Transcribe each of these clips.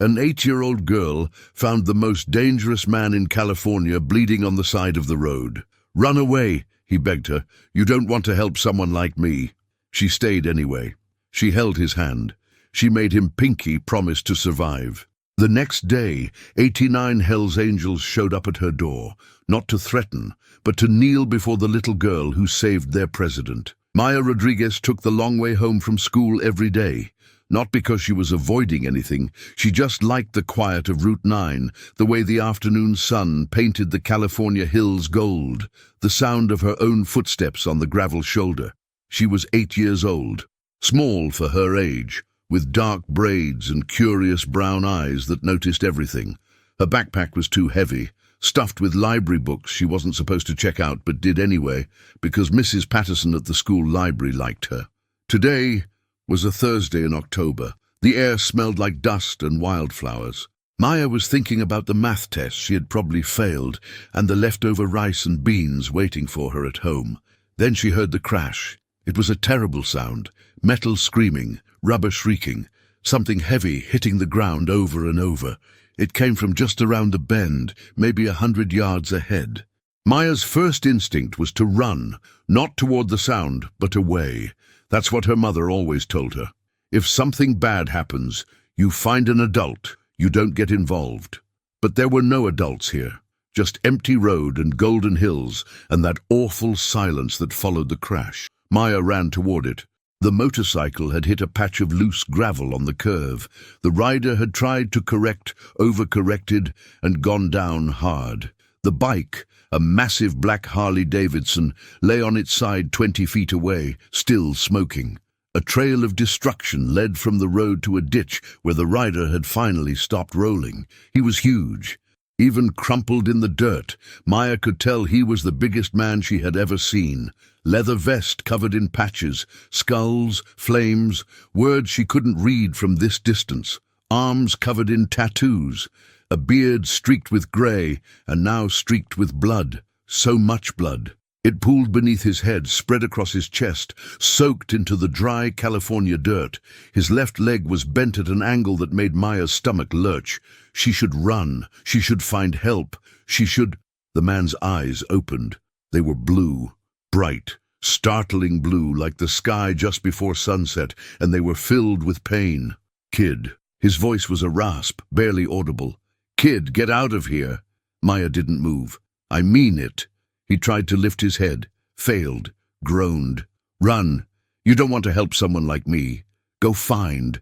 An 8-year-old girl found the most dangerous man in California bleeding on the side of the road. "Run away," he begged her. "You don't want to help someone like me." She stayed anyway. She held his hand. She made him pinky promise to survive. The next day, 89 Hells Angels showed up at her door, not to threaten, but to kneel before the little girl who saved their president. Maya Rodriguez took the long way home from school every day. Not because she was avoiding anything, she just liked the quiet of Route 9, the way the afternoon sun painted the California hills gold, the sound of her own footsteps on the gravel shoulder. She was 8 years old, small for her age, with dark braids and curious brown eyes that noticed everything. Her backpack was too heavy, stuffed with library books she wasn't supposed to check out but did anyway, because Mrs. Patterson at the school library liked her. Today was a Thursday in October. The air smelled like dust and wildflowers. Maya was thinking about the math test she had probably failed and the leftover rice and beans waiting for her at home. Then she heard the crash. It was a terrible sound, metal screaming, rubber shrieking, something heavy hitting the ground over and over. It came from just around the bend, maybe 100 yards ahead. Maya's first instinct was to run, not toward the sound, but away. That's what her mother always told her. If something bad happens, you find an adult, you don't get involved. But there were no adults here, just empty road and golden hills and that awful silence that followed the crash. Maya ran toward it. The motorcycle had hit a patch of loose gravel on the curve. The rider had tried to correct, overcorrected, and gone down hard. The bike, a massive black Harley-Davidson, lay on its side 20 feet away, still smoking. A trail of destruction led from the road to a ditch where the rider had finally stopped rolling. He was huge. Even crumpled in the dirt, Maya could tell he was the biggest man she had ever seen. Leather vest covered in patches, skulls, flames, words she couldn't read from this distance. Arms covered in tattoos. A beard streaked with grey, and now streaked with blood. So much blood. It pooled beneath his head, spread across his chest, soaked into the dry California dirt. His left leg was bent at an angle that made Maya's stomach lurch. She should run. She should find help. She should... The man's eyes opened. They were blue, bright, startling blue, like the sky just before sunset, and they were filled with pain. "Kid." His voice was a rasp, barely audible. "Kid, get out of here." Maya didn't move. "I mean it." He tried to lift his head, failed, groaned. "Run. You don't want to help someone like me. Go find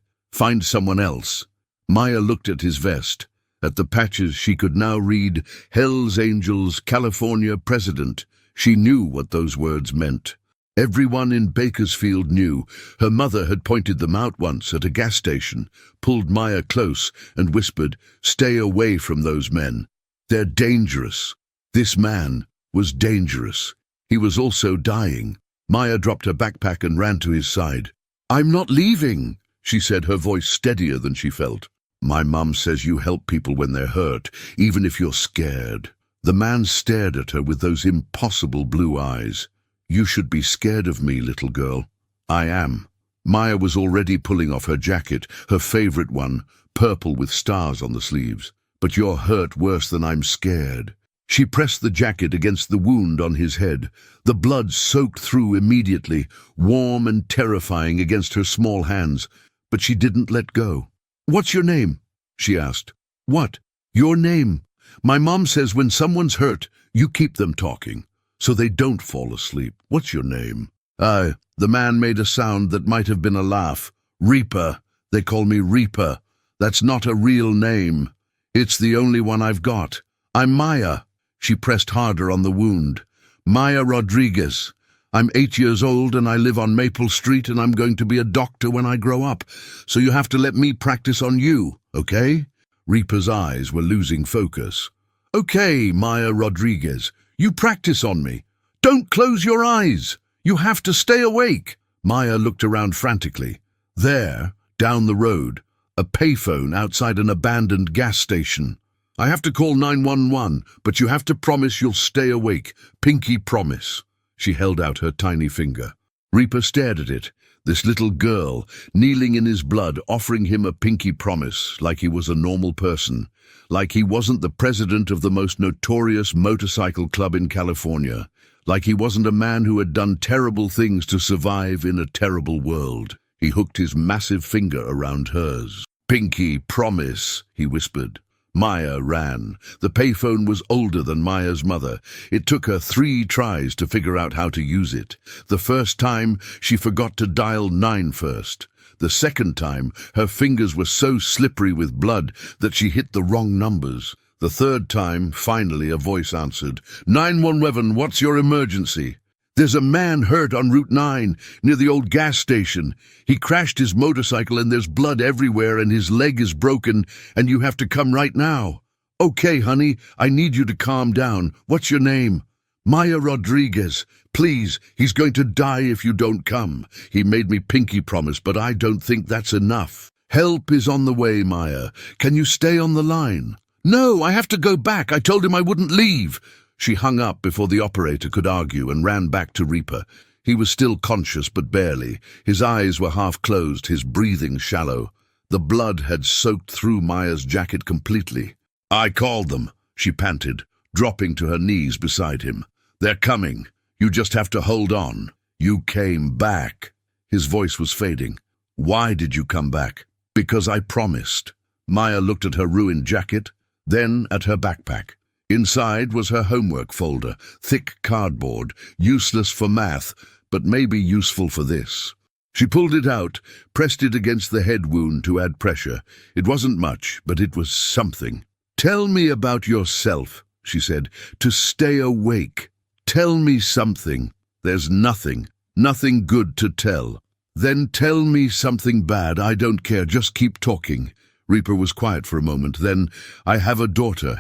someone else." Maya looked at his vest. At the patches she could now read, "Hells Angels, California President." She knew what those words meant. Everyone in Bakersfield knew. Her mother had pointed them out once at a gas station, pulled Maya close and whispered, "Stay away from those men. They're dangerous." This man was dangerous. He was also dying. Maya dropped her backpack and ran to his side. "I'm not leaving," she said, her voice steadier than she felt. "My mum says you help people when they're hurt, even if you're scared." The man stared at her with those impossible blue eyes. "You should be scared of me, little girl." "I am." Maya was already pulling off her jacket, her favorite one, purple with stars on the sleeves. "But you're hurt worse than I'm scared." She pressed the jacket against the wound on his head. The blood soaked through immediately, warm and terrifying against her small hands, but she didn't let go. "What's your name?" she asked. "What? Your name? My mom says when someone's hurt, you keep them talking, so they don't fall asleep. What's your name?" The man made a sound that might have been a laugh. "Reaper. They call me Reaper. That's not a real name. It's the only one I've got. I'm Maya." She pressed harder on the wound. "Maya Rodriguez. I'm 8 years old and I live on Maple Street and I'm going to be a doctor when I grow up. So you have to let me practice on you, okay?" Reaper's eyes were losing focus. "Okay, Maya Rodriguez. You practice on me. Don't close your eyes. You have to stay awake." Maya looked around frantically. There, down the road, a payphone outside an abandoned gas station. "I have to call 911, but you have to promise you'll stay awake. Pinky promise." She held out her tiny finger. Reaper stared at it, This little girl, kneeling in his blood, offering him a pinky promise like he was a normal person, like he wasn't the president of the most notorious motorcycle club in California, like he wasn't a man who had done terrible things to survive in a terrible world. He hooked his massive finger around hers. "Pinky promise," he whispered. Maya ran. The payphone was older than Maya's mother. It took her 3 tries to figure out how to use it. The first time, she forgot to dial 9 first. The second time, her fingers were so slippery with blood that she hit the wrong numbers. The third time, finally, a voice answered. "911, what's your emergency?" "There's a man hurt on Route 9, near the old gas station. He crashed his motorcycle and there's blood everywhere and his leg is broken and you have to come right now." "Okay, honey, I need you to calm down. What's your name?" "Maya Rodriguez. Please, he's going to die if you don't come. He made me pinky promise, but I don't think that's enough." "Help is on the way, Maya. Can you stay on the line?" "No, I have to go back. I told him I wouldn't leave." She hung up before the operator could argue and ran back to Reaper. He was still conscious, but barely. His eyes were half closed, his breathing shallow. The blood had soaked through Maya's jacket completely. "I called them," she panted, dropping to her knees beside him. "They're coming. You just have to hold on." "You came back." His voice was fading. "Why did you come back?" "Because I promised." Maya looked at her ruined jacket, then at her backpack. Inside was her homework folder, thick cardboard, useless for math, but maybe useful for this. She pulled it out, pressed it against the head wound to add pressure. It wasn't much, but it was something. "Tell me about yourself," she said, "to stay awake. Tell me something." "There's nothing good to tell." "Then tell me something bad. I don't care, just keep talking." Reaper was quiet for a moment, then, "I have a daughter,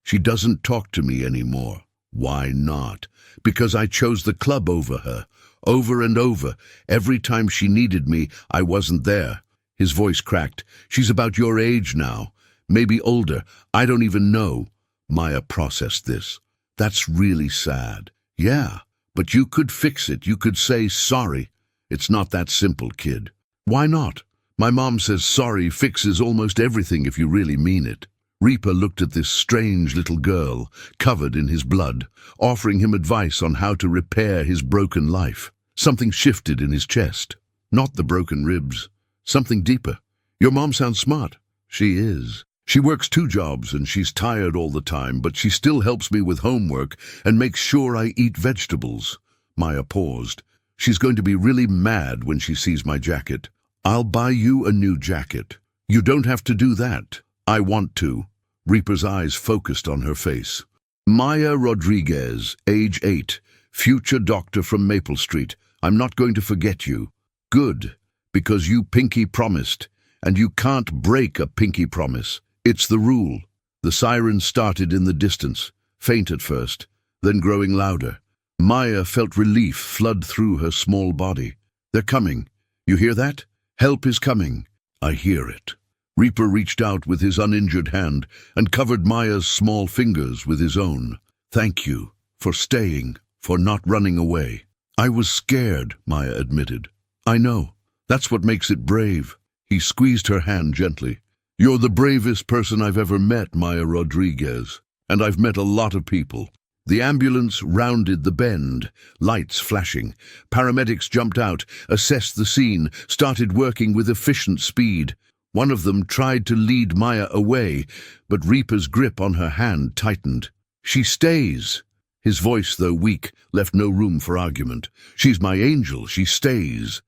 She doesn't talk to me anymore." "Why not?" "Because I chose the club over her. Over and over. Every time she needed me, I wasn't there." His voice cracked. "She's about your age now. Maybe older. I don't even know." Maya processed this. "That's really sad." "Yeah, but you could fix it. You could say sorry." "It's not that simple, kid." "Why not? My mom says sorry fixes almost everything if you really mean it." Reaper looked at this strange little girl, covered in his blood, offering him advice on how to repair his broken life. Something shifted in his chest. Not the broken ribs. Something deeper. "Your mom sounds smart." "She is. She works 2 jobs and she's tired all the time, but she still helps me with homework and makes sure I eat vegetables." Maya paused. "She's going to be really mad when she sees my jacket." "I'll buy you a new jacket." "You don't have to do that." "I want to." Reaper's eyes focused on her face. "Maya Rodriguez, age 8, future doctor from Maple Street. I'm not going to forget you." "Good, because you pinky promised, and you can't break a pinky promise. It's the rule." The siren started in the distance, faint at first, then growing louder. Maya felt relief flood through her small body. "They're coming. You hear that? Help is coming." "I hear it." Reaper reached out with his uninjured hand and covered Maya's small fingers with his own. "Thank you for staying, for not running away." "I was scared," Maya admitted. "I know. That's what makes it brave." He squeezed her hand gently. "You're the bravest person I've ever met, Maya Rodriguez, and I've met a lot of people." The ambulance rounded the bend, lights flashing. Paramedics jumped out, assessed the scene, started working with efficient speed. One of them tried to lead Maya away, but Reaper's grip on her hand tightened. "She stays." His voice, though weak, left no room for argument. "She's my angel. She stays."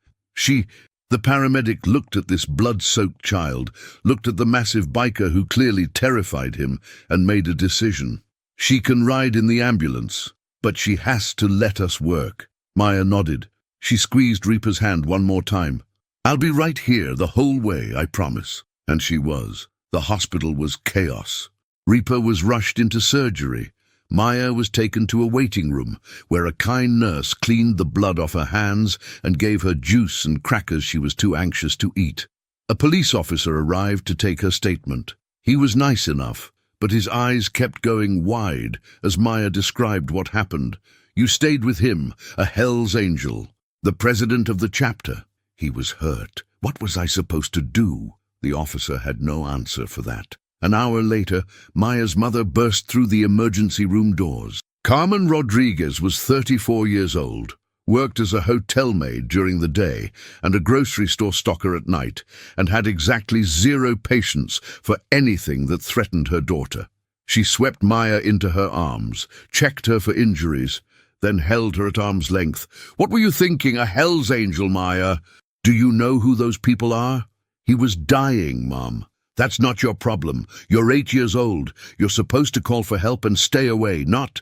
The paramedic looked at this blood-soaked child, looked at the massive biker who clearly terrified him, and made a decision. "She can ride in the ambulance, but she has to let us work." Maya nodded. She squeezed Reaper's hand one more time. "I'll be right here the whole way, I promise." And she was. The hospital was chaos. Reaper was rushed into surgery. Maya was taken to a waiting room, where a kind nurse cleaned the blood off her hands and gave her juice and crackers she was too anxious to eat. A police officer arrived to take her statement. He was nice enough, but his eyes kept going wide as Maya described what happened. "You stayed with him, a Hell's Angel, the president of the chapter." He was hurt. What was I supposed to do? The officer had no answer for that. An hour later, Maya's mother burst through the emergency room doors. Carmen Rodriguez was 34 years old, worked as a hotel maid during the day and a grocery store stocker at night, and had exactly zero patience for anything that threatened her daughter. She swept Maya into her arms, checked her for injuries, then held her at arm's length. "What were you thinking? A Hell's Angel, Maya? Do you know who those people are?" "He was dying, Mom." "That's not your problem. You're 8 years old. You're supposed to call for help and stay away, not.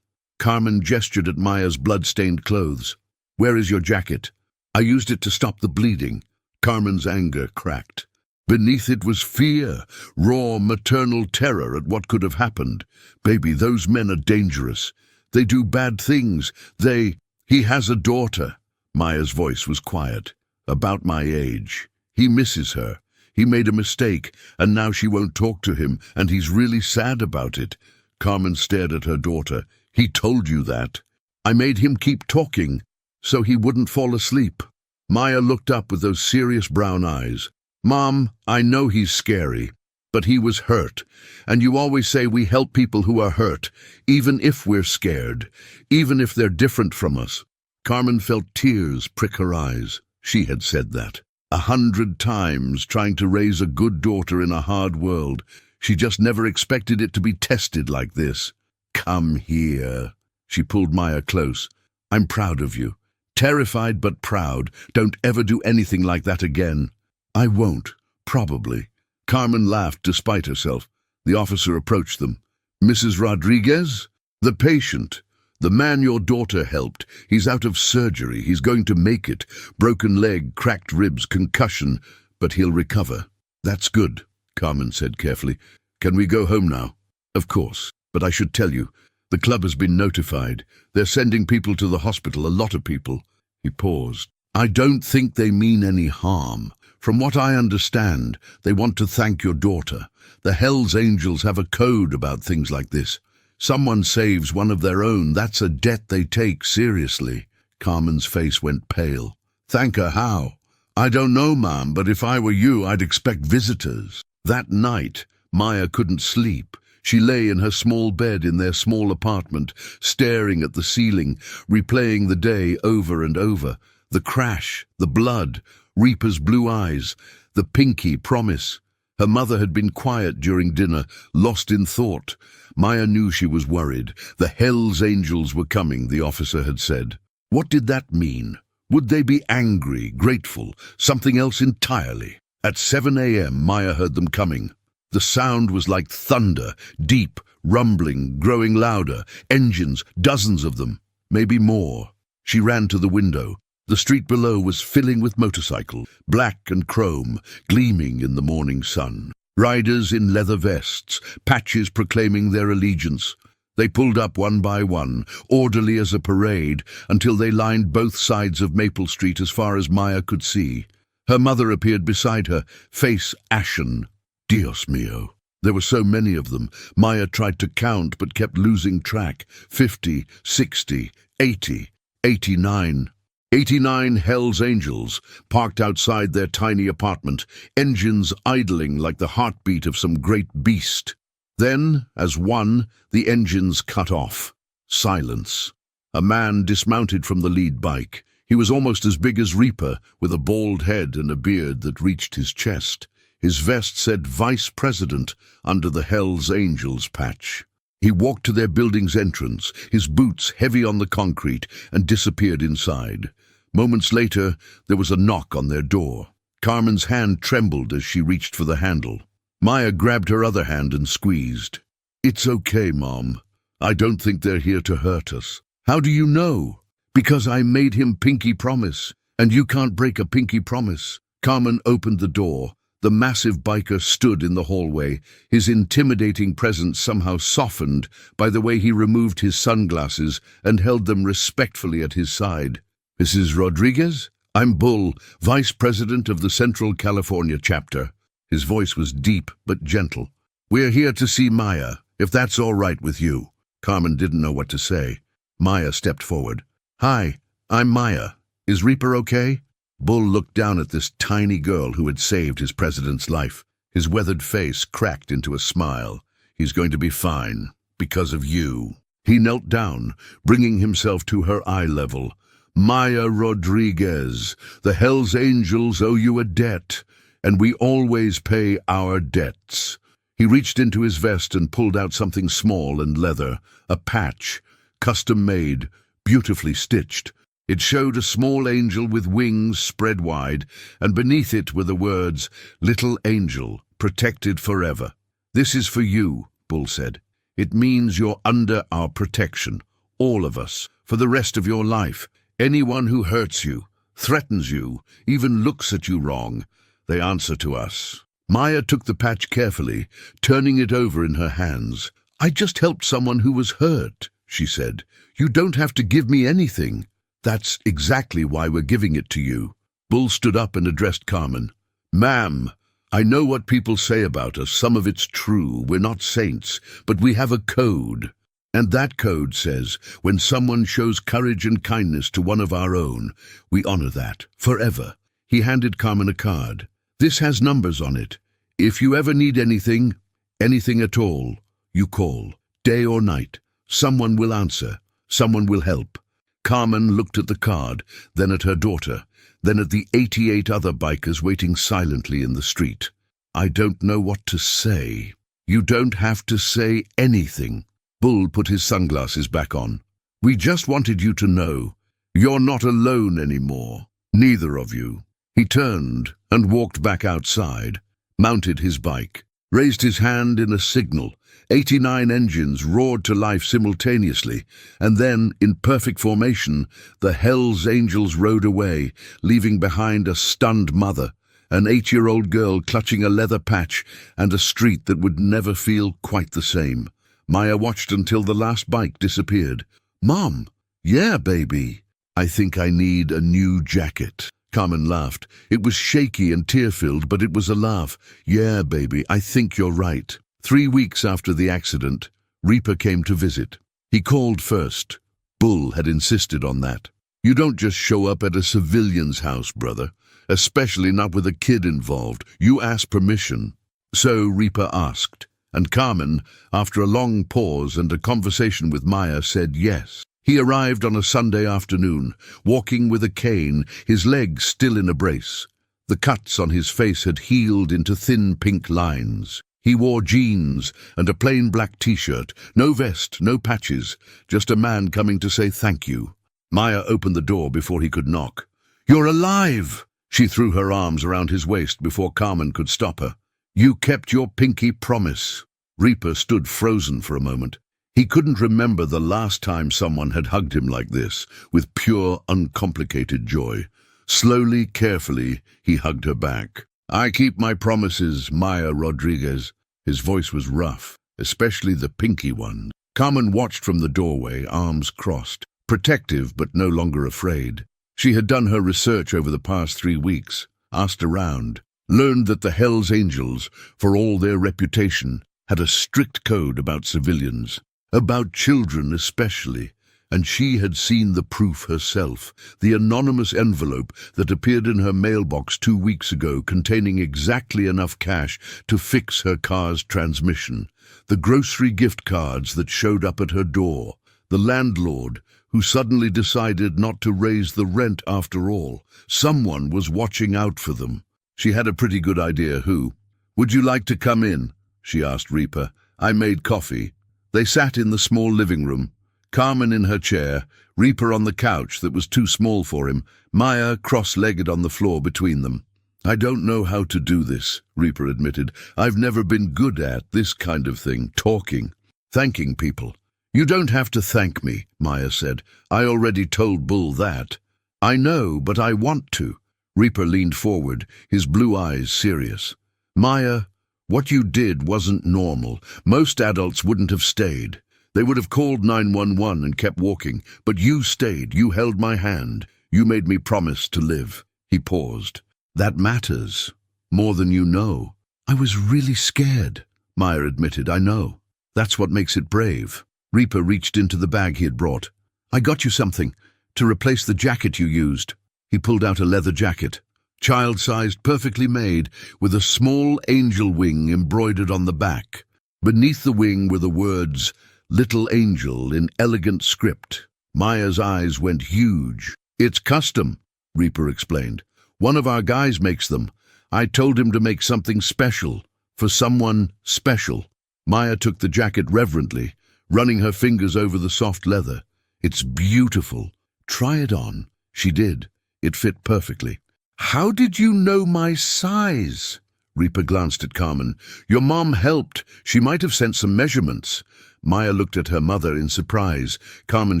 Carmen gestured at Maya's blood-stained clothes. "Where is your jacket?" "I used it to stop the bleeding." Carmen's anger cracked. Beneath it was fear, raw maternal terror at what could have happened. "Baby, those men are dangerous. They do bad things. He has a daughter." Maya's voice was quiet. "About my age. He misses her. He made a mistake, and now she won't talk to him, and he's really sad about it." Carmen stared at her daughter. "He told you that?" "I made him keep talking, so he wouldn't fall asleep." Maya looked up with those serious brown eyes. "Mom, I know he's scary, but he was hurt, and you always say we help people who are hurt, even if we're scared, even if they're different from us." Carmen felt tears prick her eyes. She had said that 100 times, trying to raise a good daughter in a hard world. She just never expected it to be tested like this. "Come here." She pulled Maya close. "I'm proud of you. Terrified but proud. Don't ever do anything like that again." "I won't, probably." Carmen laughed despite herself. The officer approached them. "Mrs. Rodriguez? The patient. The man your daughter helped. He's out of surgery. He's going to make it. Broken leg, cracked ribs, concussion, but he'll recover." "That's good," Carmen said carefully. "Can we go home now?" "Of course, but I should tell you. The club has been notified. They're sending people to the hospital, a lot of people." He paused. "I don't think they mean any harm. From what I understand, they want to thank your daughter. The Hell's Angels have a code about things like this. Someone saves one of their own, that's a debt they take seriously." Carmen's face went pale. "Thank her how?" "I don't know, Ma'am, but if I were you, I'd expect visitors." That night, Maya couldn't sleep. She lay in her small bed in their small apartment, staring at the ceiling, replaying the day over and over. The crash, the blood, Reaper's blue eyes, the pinky promise. Her mother had been quiet during dinner, lost in thought. Maya knew she was worried. The Hell's Angels were coming, the officer had said. What did that mean? Would they be angry, grateful, something else entirely? At 7 a.m., Maya heard them coming. The sound was like thunder, deep, rumbling, growing louder. Engines, dozens of them, maybe more. She ran to the window. The street below was filling with motorcycles, black and chrome, gleaming in the morning sun. Riders in leather vests, patches proclaiming their allegiance. They pulled up one by one, orderly as a parade, until they lined both sides of Maple Street as far as Maya could see. Her mother appeared beside her, face ashen. Dios mio. There were so many of them. Maya tried to count but kept losing track. 50, 60, 80, 89. 89 Hell's Angels, parked outside their tiny apartment, engines idling like the heartbeat of some great beast. Then, as one, the engines cut off. Silence. A man dismounted from the lead bike. He was almost as big as Reaper, with a bald head and a beard that reached his chest. His vest said Vice President under the Hell's Angels patch. He walked to their building's entrance, his boots heavy on the concrete, and disappeared inside. Moments later, there was a knock on their door. Carmen's hand trembled as she reached for the handle. Maya grabbed her other hand and squeezed. "It's okay, Mom. I don't think they're here to hurt us." "How do you know?" "Because I made him pinky promise, and you can't break a pinky promise." Carmen opened the door. The massive biker stood in the hallway, his intimidating presence somehow softened by the way he removed his sunglasses and held them respectfully at his side. "Mrs. Rodriguez? I'm Bull, Vice President of the Central California chapter." His voice was deep but gentle. "We're here to see Maya, if that's all right with you." Carmen didn't know what to say. Maya stepped forward. "Hi, I'm Maya. Is Reaper okay?" Bull looked down at this tiny girl who had saved his president's life. His weathered face cracked into a smile. He's going to be fine, because of you. He knelt down, bringing himself to her eye level. Maya Rodriguez, the Hells Angels owe you a debt, and we always pay our debts. He reached into his vest and pulled out something small and leather, a patch, custom-made, beautifully stitched. It showed a small angel with wings spread wide, and beneath it were the words, "Little Angel, protected forever." "This is for you," Bull said. "It means you're under our protection, all of us, for the rest of your life. Anyone who hurts you, threatens you, even looks at you wrong, they answer to us." Maya took the patch carefully, turning it over in her hands. "I just helped someone who was hurt," she said. "You don't have to give me anything." "That's exactly why we're giving it to you." Bull stood up and addressed Carmen. "Ma'am, I know what people say about us. Some of it's true. We're not saints, but we have a code. And that code says, when someone shows courage and kindness to one of our own, we honor that, forever." He handed Carmen a card. "This has numbers on it. If you ever need anything, anything at all, you call, day or night. Someone will answer. Someone will help." Carmen looked at the card, then at her daughter, then at the 88 other bikers waiting silently in the street. "I don't know what to say." "You don't have to say anything." Bull put his sunglasses back on. "We just wanted you to know. You're not alone anymore. Neither of you." He turned and walked back outside, mounted his bike, raised his hand in a signal. 89 engines roared to life simultaneously, and then, in perfect formation, the Hells Angels rode away, leaving behind a stunned mother, an 8-year-old girl clutching a leather patch, and a street that would never feel quite the same. Maya watched until the last bike disappeared. "Mom!" "Yeah, baby. I think I need a new jacket." Carmen laughed. It was shaky and tear-filled, but it was a laugh. "Yeah, baby, I think you're right." 3 weeks after the accident, Reaper came to visit. He called first. Bull had insisted on that. "You don't just show up at a civilian's house, brother, especially not with a kid involved. You ask permission." So Reaper asked, and Carmen, after a long pause and a conversation with Maya, said yes. He arrived on a Sunday afternoon, walking with a cane, his legs still in a brace. The cuts on his face had healed into thin pink lines. He wore jeans and a plain black t-shirt, no vest, no patches, just a man coming to say thank you. Maya opened the door before he could knock. "You're alive!" She threw her arms around his waist before Carmen could stop her. "You kept your pinky promise." Reaper stood frozen for a moment. He couldn't remember the last time someone had hugged him like this, with pure, uncomplicated joy. Slowly, carefully, he hugged her back. "I keep my promises, Maya Rodriguez." His voice was rough, especially the pinky one. Carmen watched from the doorway, arms crossed, protective but no longer afraid. She had done her research over the past 3 weeks, asked around, learned that the Hells Angels, for all their reputation, had a strict code about civilians, about children especially, and she had seen the proof herself, the anonymous envelope that appeared in her mailbox 2 weeks ago containing exactly enough cash to fix her car's transmission, the grocery gift cards that showed up at her door, the landlord who suddenly decided not to raise the rent after all. Someone was watching out for them. She had a pretty good idea who. "Would you like to come in?" she asked Reaper. "I made coffee." They sat in the small living room, Carmen in her chair, Reaper on the couch that was too small for him, Maya cross-legged on the floor between them. "I don't know how to do this," Reaper admitted. "I've never been good at this kind of thing, talking, thanking people." "You don't have to thank me," Maya said. "I already told Bull that." "I know, but I want to." Reaper leaned forward, his blue eyes serious. "Maya, what you did wasn't normal. Most adults wouldn't have stayed. They would have called 911 and kept walking, but you stayed. You held my hand. You made me promise to live." He paused. "That matters. More than you know." "I was really scared," Maya admitted. "I know. That's what makes it brave." Reaper reached into the bag he had brought. "I got you something, to replace the jacket you used." He pulled out a leather jacket, child-sized, perfectly made, with a small angel wing embroidered on the back. Beneath the wing were the words, "Little Angel," in elegant script. Maya's eyes went huge. "It's custom," Reaper explained. "One of our guys makes them. I told him to make something special, for someone special." Maya took the jacket reverently, running her fingers over the soft leather. "It's beautiful. Try it on." She did. It fit perfectly. "How did you know my size?" Reaper glanced at Carmen. "Your mom helped. She might have sent some measurements." Maya looked at her mother in surprise. Carmen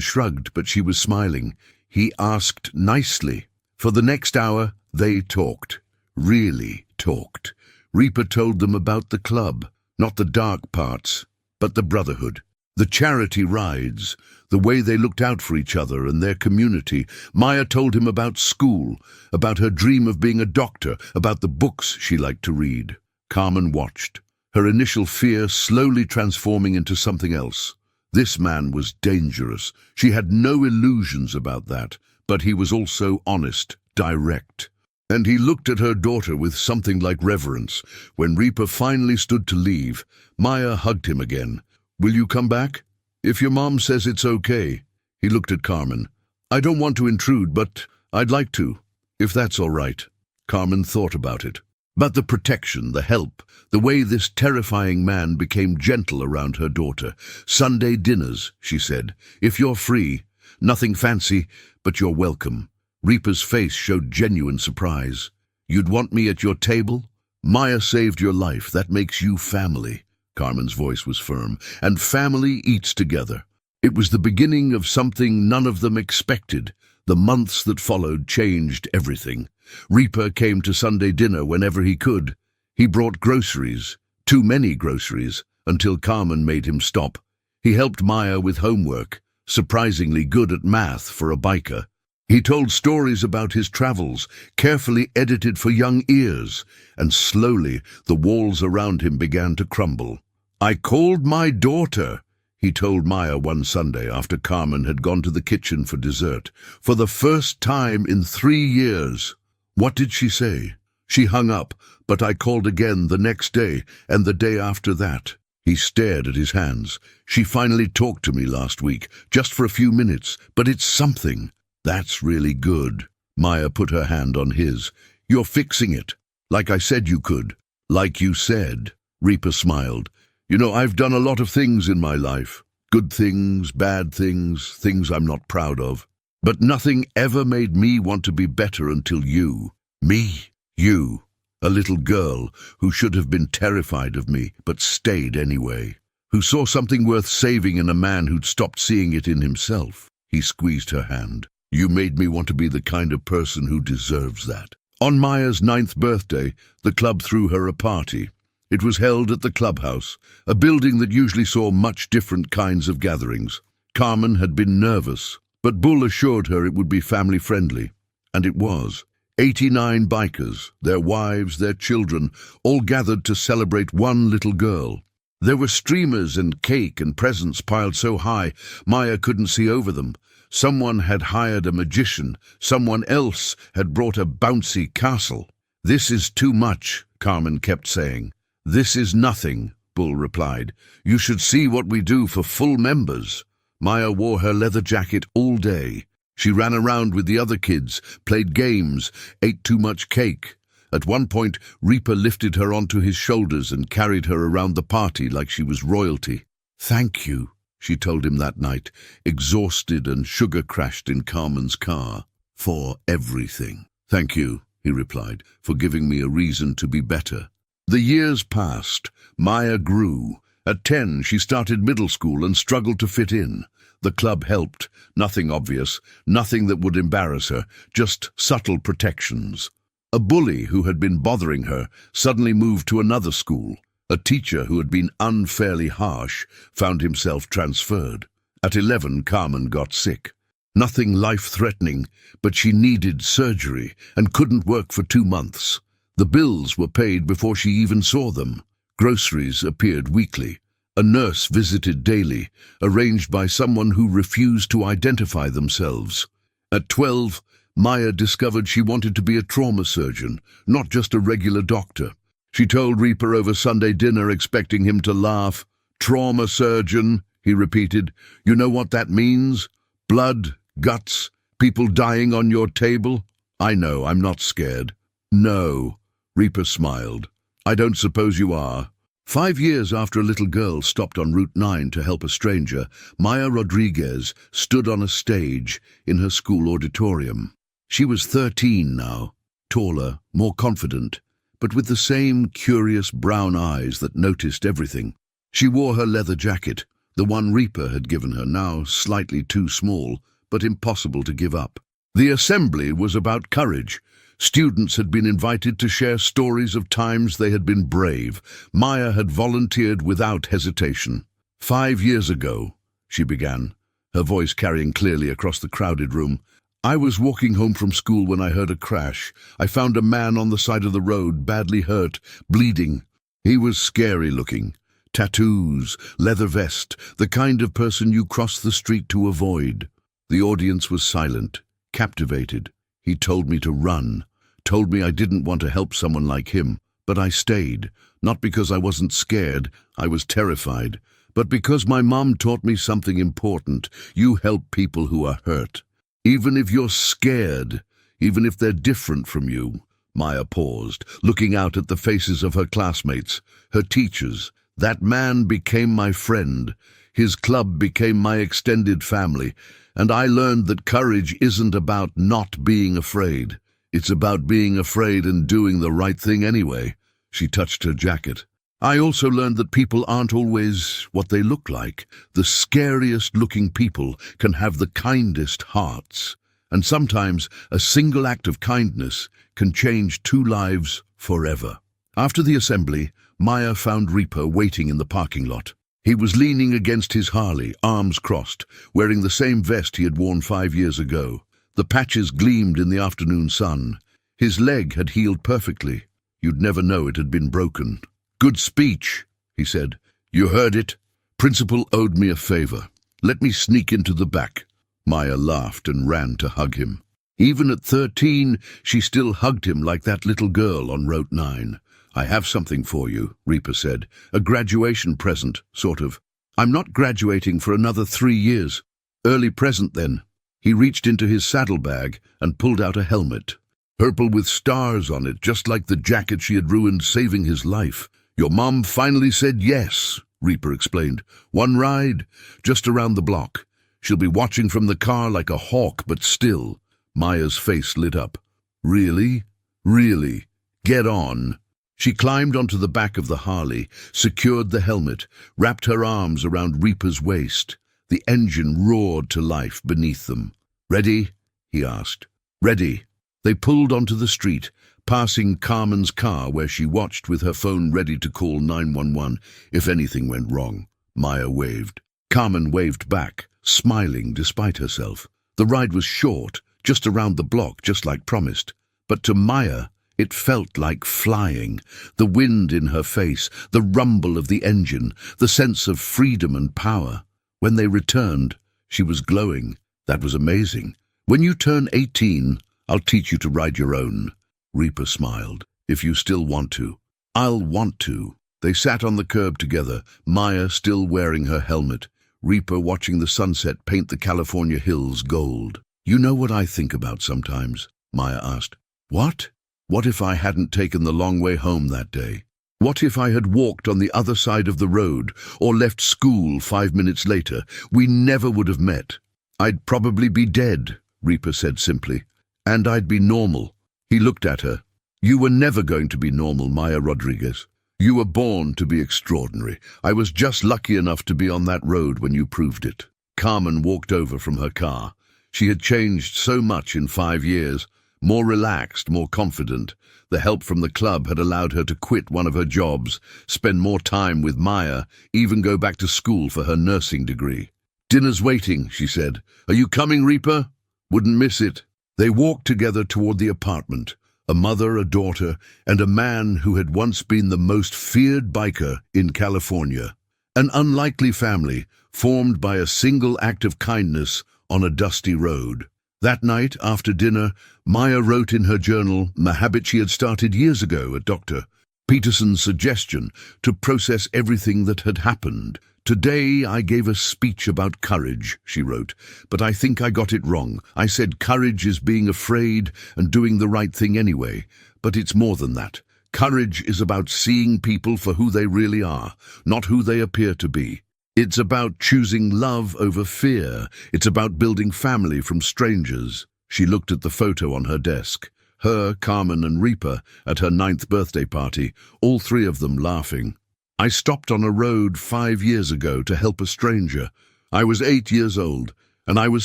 shrugged, but she was smiling. He asked nicely. For the next hour, they talked. Really talked. Reaper told them about the club, not the dark parts, but the brotherhood. The charity rides, the way they looked out for each other and their community. Maya told him about school, about her dream of being a doctor, about the books she liked to read. Carmen watched, her initial fear slowly transforming into something else. This man was dangerous. She had no illusions about that, but he was also honest, direct. And he looked at her daughter with something like reverence. When Reaper finally stood to leave, Maya hugged him again. "Will you come back? If your mom says it's okay." He looked at Carmen. "I don't want to intrude, but I'd like to, if that's all right." Carmen thought about it. But the protection, the help, the way this terrifying man became gentle around her daughter. "Sunday dinners," she said. "If you're free. Nothing fancy, but you're welcome." Reaper's face showed genuine surprise. "You'd want me at your table? Maya saved your life. That makes you family." Carmen's voice was firm. "And family eats together." It was the beginning of something none of them expected. The months that followed changed everything. Reaper came to Sunday dinner whenever he could. He brought groceries, too many groceries, until Carmen made him stop. He helped Maya with homework, surprisingly good at math for a biker. He told stories about his travels, carefully edited for young ears, and slowly the walls around him began to crumble. "I called my daughter," he told Maya one Sunday after Carmen had gone to the kitchen for dessert, "for the first time in 3 years. What did she say?" "She hung up, but I called again the next day and the day after that." He stared at his hands. "She finally talked to me last week, just for a few minutes, but it's something." "That's really good." Maya put her hand on his. "You're fixing it, like I said you could." "Like you said," Reaper smiled. "You know, I've done a lot of things in my life. Good things, bad things, things I'm not proud of. But nothing ever made me want to be better until you. Me, you, a little girl who should have been terrified of me, but stayed anyway. Who saw something worth saving in a man who'd stopped seeing it in himself." He squeezed her hand. "You made me want to be the kind of person who deserves that." On Maya's 9th birthday, the club threw her a party. It was held at the clubhouse, a building that usually saw much different kinds of gatherings. Carmen had been nervous, but Bull assured her it would be family-friendly. And it was. 89 bikers, their wives, their children, all gathered to celebrate one little girl. There were streamers and cake and presents piled so high, Maya couldn't see over them. Someone had hired a magician. Someone else had brought a bouncy castle. "This is too much," Carmen kept saying. "This is nothing," Bull replied. "You should see what we do for full members." Maya wore her leather jacket all day. She ran around with the other kids, played games, ate too much cake. At one point, Reaper lifted her onto his shoulders and carried her around the party like she was royalty. "Thank you," she told him that night, exhausted and sugar-crashed in Carmen's car, "for everything." "Thank you," he replied, "for giving me a reason to be better." The years passed. Maya grew. At 10, she started middle school and struggled to fit in. The club helped. Nothing obvious, nothing that would embarrass her, just subtle protections. A bully who had been bothering her suddenly moved to another school. A teacher who had been unfairly harsh found himself transferred. At 11, Carmen got sick. Nothing life-threatening, but she needed surgery and couldn't work for 2 months. The bills were paid before she even saw them. Groceries appeared weekly. A nurse visited daily, arranged by someone who refused to identify themselves. At 12, Maya discovered she wanted to be a trauma surgeon, not just a regular doctor. She told Reaper over Sunday dinner, expecting him to laugh. "Trauma surgeon," he repeated. "You know what that means? Blood, guts, people dying on your table?" "I know, I'm not scared." "No," Reaper smiled. "I don't suppose you are." 5 years after a little girl stopped on Route 9 to help a stranger, Maya Rodriguez stood on a stage in her school auditorium. She was 13 now, taller, more confident, but with the same curious brown eyes that noticed everything. She wore her leather jacket, the one Reaper had given her, now slightly too small, but impossible to give up. The assembly was about courage. Students had been invited to share stories of times they had been brave. Maya had volunteered without hesitation. "5 years ago," she began, her voice carrying clearly across the crowded room, "I was walking home from school when I heard a crash. I found a man on the side of the road, badly hurt, bleeding. He was scary looking. Tattoos, leather vest, the kind of person you cross the street to avoid." The audience was silent, captivated. "He told me to run, told me I didn't want to help someone like him, but I stayed, not because I wasn't scared, I was terrified, but because my mom taught me something important. You help people who are hurt. Even if you're scared, even if they're different from you." Maya paused, looking out at the faces of her classmates, her teachers. "That man became my friend. His club became my extended family. And I learned that courage isn't about not being afraid. It's about being afraid and doing the right thing anyway." She touched her jacket. "I also learned that people aren't always what they look like. The scariest-looking people can have the kindest hearts. And sometimes a single act of kindness can change 2 lives forever." After the assembly, Maya found Reaper waiting in the parking lot. He was leaning against his Harley, arms crossed, wearing the same vest he had worn 5 years ago. The patches gleamed in the afternoon sun. His leg had healed perfectly. You'd never know it had been broken. "Good speech," he said. "You heard it. Principal owed me a favor. Let me sneak into the back." Maya laughed and ran to hug him. Even at 13, she still hugged him like that little girl on Route 9. "I have something for you," Reaper said. "A graduation present, sort of. I'm not graduating for another 3 years. Early present, then." He reached into his saddlebag and pulled out a helmet. Purple with stars on it, just like the jacket she had ruined saving his life. "Your mom finally said yes," Reaper explained. "1 ride, just around the block. She'll be watching from the car like a hawk, but still." Maya's face lit up. "Really? Really? Get on." She climbed onto the back of the Harley, secured the helmet, wrapped her arms around Reaper's waist. The engine roared to life beneath them. "Ready?" he asked. "Ready." They pulled onto the street, passing Carmen's car where she watched with her phone ready to call 911 if anything went wrong. Maya waved. Carmen waved back, smiling despite herself. The ride was short, just around the block, just like promised. But to Maya, it felt like flying. The wind in her face, the rumble of the engine, the sense of freedom and power. When they returned, she was glowing. "That was amazing. When you turn 18, I'll teach you to ride your own." Reaper smiled. "If you still want to." "I'll want to." They sat on the curb together, Maya still wearing her helmet, Reaper watching the sunset paint the California hills gold. "You know what I think about sometimes?" Maya asked. "What?" "What if I hadn't taken the long way home that day? What if I had walked on the other side of the road or left school 5 minutes later? We never would have met. I'd probably be dead," Reaper said simply. "And I'd be normal." He looked at her. "You were never going to be normal, Maya Rodriguez. You were born to be extraordinary. I was just lucky enough to be on that road when you proved it." Carmen walked over from her car. She had changed so much in 5 years. More relaxed, more confident. The help from the club had allowed her to quit one of her jobs, spend more time with Maya, even go back to school for her nursing degree. "Dinner's waiting," she said. "Are you coming, Reaper? Wouldn't miss it." They walked together toward the apartment, a mother, a daughter, and a man who had once been the most feared biker in California. An unlikely family, formed by a single act of kindness on a dusty road. That night, after dinner, Maya wrote in her journal a habit she had started years ago at Dr. Peterson's suggestion to process everything that had happened. "Today I gave a speech about courage," she wrote, "but I think I got it wrong. I said courage is being afraid and doing the right thing anyway, but it's more than that. Courage is about seeing people for who they really are, not who they appear to be. It's about choosing love over fear. It's about building family from strangers." She looked at the photo on her desk. Her, Carmen and Reaper at her 9th birthday party, all three of them laughing. "I stopped on a road 5 years ago to help a stranger. I was 8 years old, and I was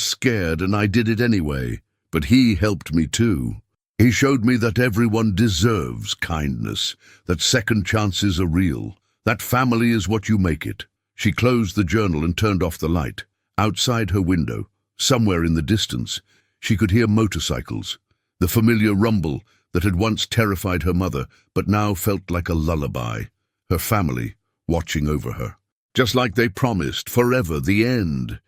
scared, and I did it anyway. But he helped me too. He showed me that everyone deserves kindness, that second chances are real, that family is what you make it." She closed the journal and turned off the light. Outside her window, somewhere in the distance, she could hear motorcycles, the familiar rumble that had once terrified her mother, but now felt like a lullaby. Her family watching over her. Just like they promised, forever, the end.